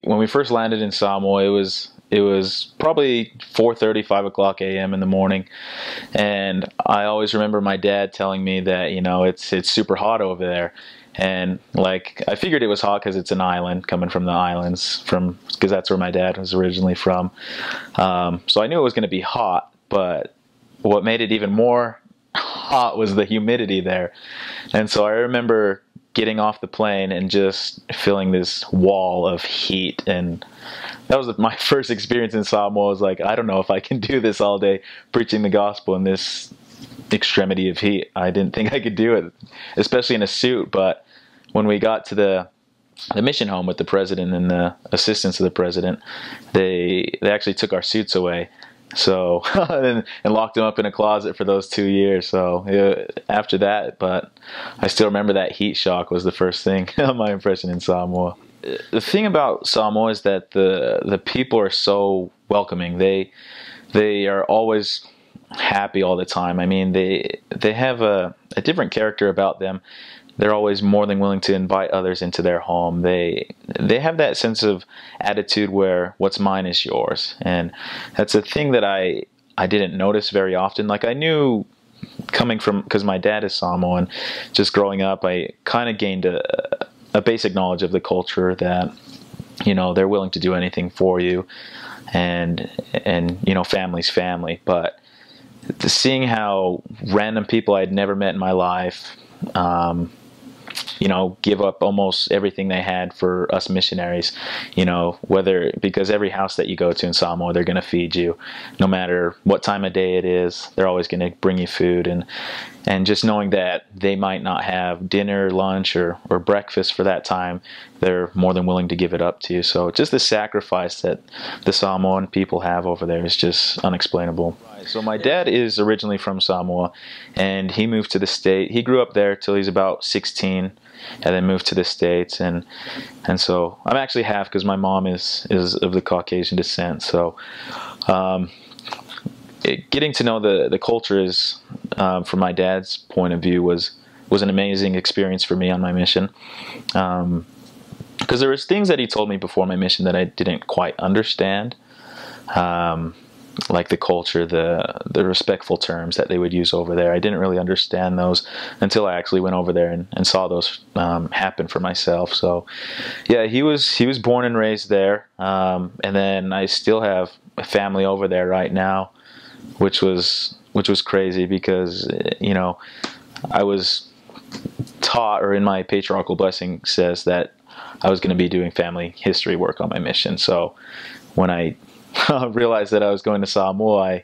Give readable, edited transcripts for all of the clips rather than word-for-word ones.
When we first landed in Samoa, it was probably 4:30, 5 o'clock a.m. in the morning, and I always remember my dad telling me that it's super hot over there, and like I figured it was hot because it's an island, coming from the islands, because that's where my dad was originally from. So I knew it was going to be hot, but what made it even more hot was the humidity there. And so I remember getting off the plane and just feeling this wall of heat, and that was my first experience in Samoa. I was like, I don't know if I can do this all day, preaching the gospel in this extremity of heat. I didn't think I could do it, especially in a suit. But when we got to the mission home with the president and the assistants of the president, they actually took our suits away. So and locked them up in a closet for those 2 years. So after that, but I still remember that heat shock was the first thing on my impression in Samoa. The thing about Samoa is that the people are so welcoming. They are always happy all the time. I mean, they have a different character about them. They're always more than willing to invite others into their home. They have that sense of attitude where what's mine is yours, and that's a thing that I didn't notice very often. Like I knew coming from, because my dad is Samoan, just growing up, I kind of gained a basic knowledge of the culture that they're willing to do anything for you, and family's family. But seeing how random people I'd never met in my life give up almost everything they had for us missionaries, because every house that you go to in Samoa, they're going to feed you. No matter what time of day it is, they're always going to bring you food. And just knowing that they might not have dinner, lunch, or breakfast for that time, they're more than willing to give it up to you. So just the sacrifice that the Samoan people have over there is just unexplainable. So my dad is originally from Samoa, and he moved to the state. He grew up there till he's about 16, and then moved to the States. And so I'm actually half, because my mom is of the Caucasian descent. So getting to know the culture is, from my dad's point of view, was an amazing experience for me on my mission. Because there was things that he told me before my mission that I didn't quite understand. Like the culture, the respectful terms that they would use over there. I didn't really understand those until I actually went over there and saw those happen for myself. So yeah, he was born and raised there, and then I still have a family over there right now, which was crazy, because I was taught, or in my patriarchal blessing says, that I was going to be doing family history work on my mission. So when I realized that I was going to Samoa, I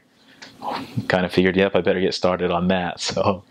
kind of figured, yep, I better get started on that. So